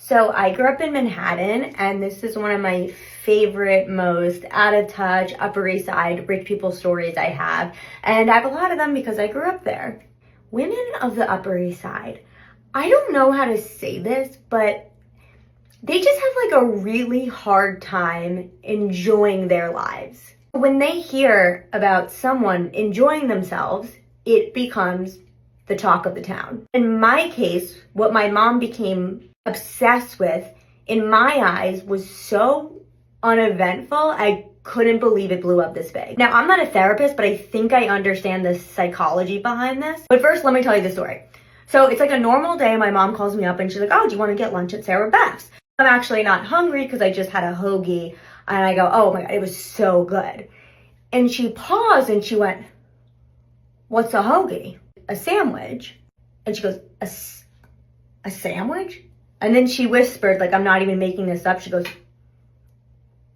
So I grew up in Manhattan, and this is one of my favorite, most out of touch, Upper East Side rich people stories I have. And I have a lot of them because I grew up there. Women of the Upper East Side, I don't know how to say this, but they just have like a really hard time enjoying their lives. When they hear about someone enjoying themselves, it becomes the talk of the town. In my case, what my mom became obsessed with, in my eyes, was so uneventful, I couldn't believe it blew up this big. Now, I'm not a therapist, but I think I understand the psychology behind this. But first, let me tell you the story. So it's like a normal day. My mom calls me up and she's like, oh, do you want to get lunch at Sarah Beth's? I'm actually not hungry because I just had a hoagie. And I go, oh my God, it was so good. And she paused and she went, what's a hoagie? A sandwich. And she goes, a sandwich? And then she whispered, like, I'm not even making this up. She goes,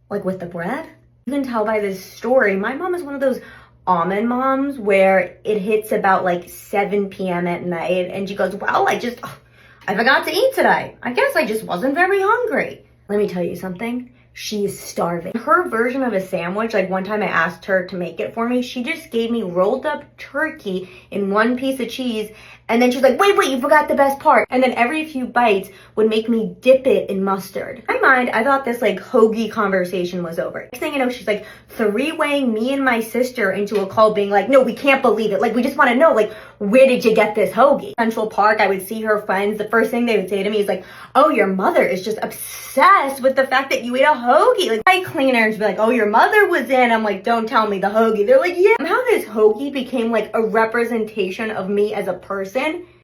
like with the bread? You can tell by this story, my mom is one of those almond moms where it hits about like 7 p.m. at night. And she goes, well, I forgot to eat today. I guess I just wasn't very hungry. Let me tell you something. She's starving. Her version of a sandwich, like one time I asked her to make it for me, she just gave me rolled up turkey in one piece of cheese. And then she was like, wait, you forgot the best part. And then every few bites would make me dip it in mustard. In my mind, I thought this like hoagie conversation was over. Next thing you know, she's like three-weighing me and my sister into a call being like, no, we can't believe it. Like, we just want to know, like, where did you get this hoagie? Central Park, I would see her friends. The first thing they would say to me is like, oh, your mother is just obsessed with the fact that you ate a hoagie. Like, my cleaners would be like, oh, your mother was in. I'm like, don't tell me the hoagie. They're like, yeah. Somehow this hoagie became like a representation of me as a person.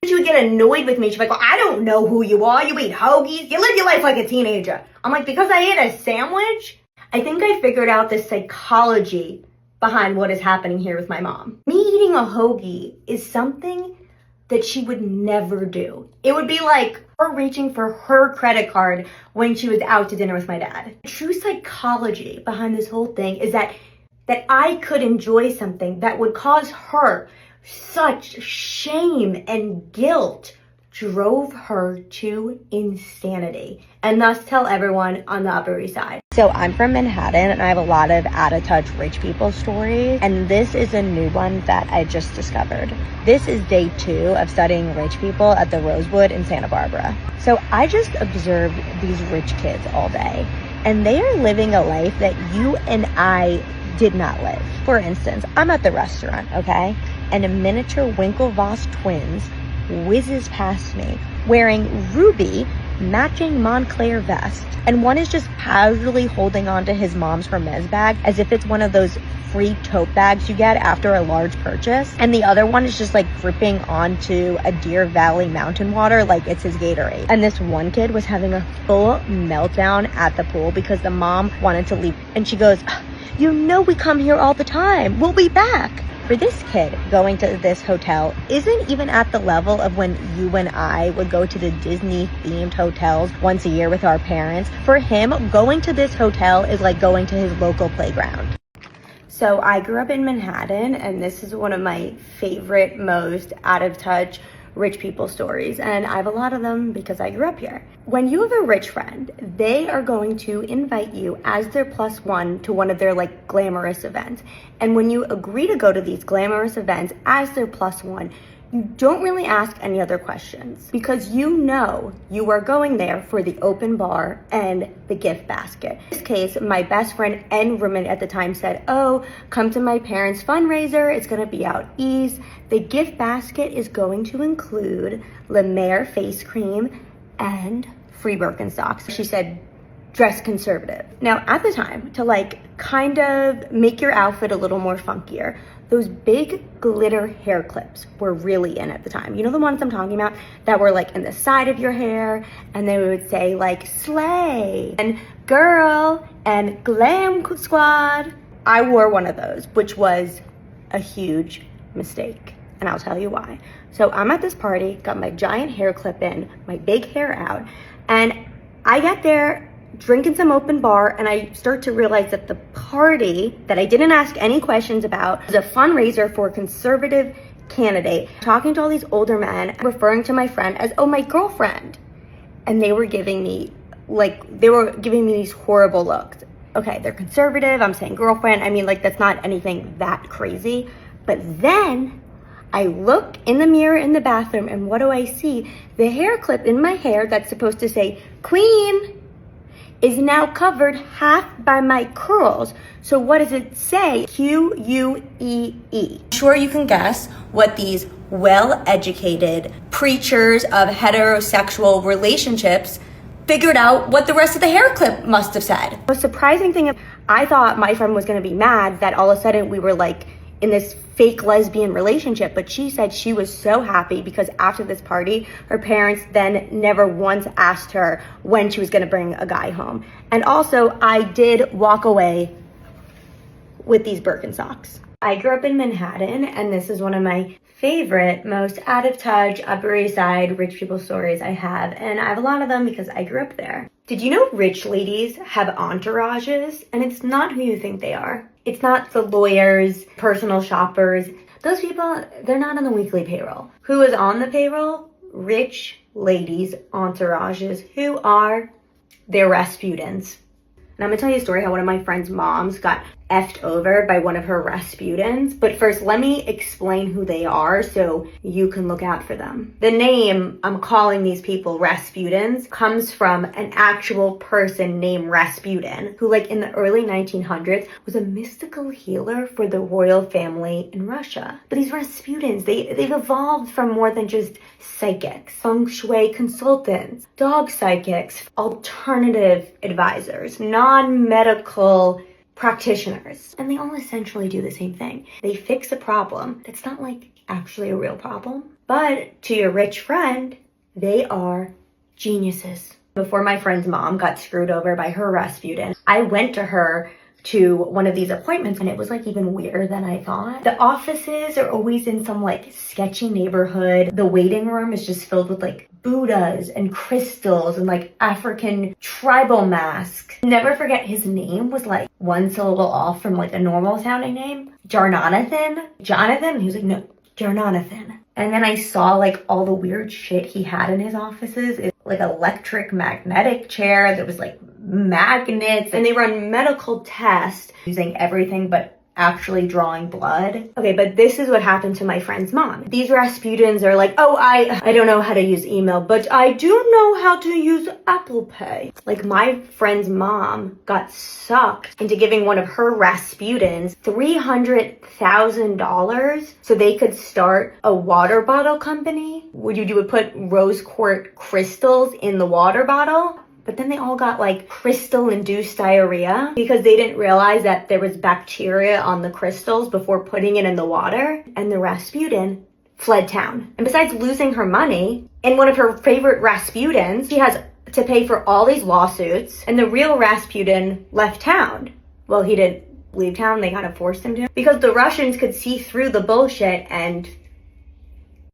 She would get annoyed with me. She'd be like, well, I don't know who you are. You eat hoagies. You live your life like a teenager. I'm like, because I ate a sandwich? I think I figured out the psychology behind what is happening here with my mom. Me eating a hoagie is something that she would never do. It would be like her reaching for her credit card when she was out to dinner with my dad. The true psychology behind this whole thing is that I could enjoy something that would cause her such shame and guilt drove her to insanity, and thus tell everyone on the Upper East Side. So I'm from Manhattan and I have a lot of out-of-touch rich people stories, and this is a new one that I just discovered. This is day 2 of studying rich people at the Rosewood in Santa Barbara. So I just observed these rich kids all day, and they are living a life that you and I did not live. For instance, I'm at the restaurant, okay? And a miniature Winklevoss twins whizzes past me wearing ruby matching Montclair vest. And one is just casually holding onto his mom's Hermes bag as if it's one of those free tote bags you get after a large purchase. And the other one is just like gripping onto a Deer Valley mountain water like it's his Gatorade. And this one kid was having a full meltdown at the pool because the mom wanted to leave. And she goes, you know we come here all the time. We'll be back. For this kid, going to this hotel isn't even at the level of when you and I would go to the Disney-themed hotels once a year with our parents. For him, going to this hotel is like going to his local playground. So I grew up in Manhattan, and this is one of my favorite, most out-of-touch rich people stories, and I have a lot of them because I grew up here. When you have a rich friend, they are going to invite you as their +1 to one of their like glamorous events. And when you agree to go to these glamorous events as their +1, you don't really ask any other questions because you know you are going there for the open bar and the gift basket. In this case, my best friend and roommate at the time said, oh, come to my parents' fundraiser. It's gonna be out east. The gift basket is going to include La Mer face cream and free Birkenstocks. She said, dress conservative. Now, at the time, to like kind of make your outfit a little more funkier, those big glitter hair clips were really in at the time. You know the ones I'm talking about that were like in the side of your hair, and they would say like slay and girl and glam squad. I wore one of those, which was a huge mistake, and I'll tell you why. So I'm at this party, got my giant hair clip in, my big hair out, and I get there drinking some open bar, and I start to realize that the party that I didn't ask any questions about was a fundraiser for a conservative candidate. Talking to all these older men, referring to my friend as, oh, my girlfriend. and they were giving me these horrible looks. Okay, they're conservative, I'm saying girlfriend, I mean, like, that's not anything that crazy. But then I look in the mirror in the bathroom, and what do I see? The hair clip in my hair that's supposed to say queen is now covered half by my curls. So what does it say? Q-U-E-E. Sure, you can guess what these well-educated preachers of heterosexual relationships figured out what the rest of the hair clip must have said. The surprising thing is, I thought my friend was gonna be mad that all of a sudden we were like in this fake lesbian relationship, but she said she was so happy because after this party, her parents then never once asked her when she was gonna bring a guy home. And also, I did walk away with these Birkenstocks. I grew up in Manhattan, and this is one of my favorite, most out of touch, Upper East Side rich people stories I have. And I have a lot of them because I grew up there. Did you know rich ladies have entourages? And it's not who you think they are. It's not the lawyers, personal shoppers. Those people, they're not on the weekly payroll. Who is on the payroll? Rich ladies' entourages. Who are? They're Rasputins. And I'm gonna tell you a story how one of my friend's moms got effed over by one of her Rasputins. But first, let me explain who they are so you can look out for them. The name I'm calling these people Rasputins comes from an actual person named Rasputin, who like in the early 1900s was a mystical healer for the royal family in Russia. But these Rasputins, they've evolved from more than just psychics, feng shui consultants, dog psychics, alternative advisors, non-medical practitioners. And they all essentially do the same thing. They fix a problem that's not like actually a real problem. But to your rich friend, they are geniuses. Before my friend's mom got screwed over by her Rasputin, I went to her to one of these appointments, and it was like even weirder than I thought. The offices are always in some like sketchy neighborhood. The waiting room is just filled with like Buddhas and crystals and like African tribal masks. Never forget, his name was like one syllable off from like a normal sounding name. Jonathan. And he was like, no, Jonathan. And then I saw like all the weird shit he had in his offices. It's like electric magnetic chair that was like magnets, and they run medical tests using everything but actually drawing blood. Okay, but this is what happened to my friend's mom. These Rasputins are like, oh, I don't know how to use email, but I do know how to use Apple Pay. Like, my friend's mom got sucked into giving one of her Rasputins $300,000 so they could start a water bottle company. You would put rose quartz crystals in the water bottle. But then they all got like crystal-induced diarrhea because they didn't realize that there was bacteria on the crystals before putting it in the water. And the Rasputin fled town. And besides losing her money, and one of her favorite Rasputins, she has to pay for all these lawsuits. And the real Rasputin left town. Well, he didn't leave town, they kind of forced him to. Because the Russians could see through the bullshit and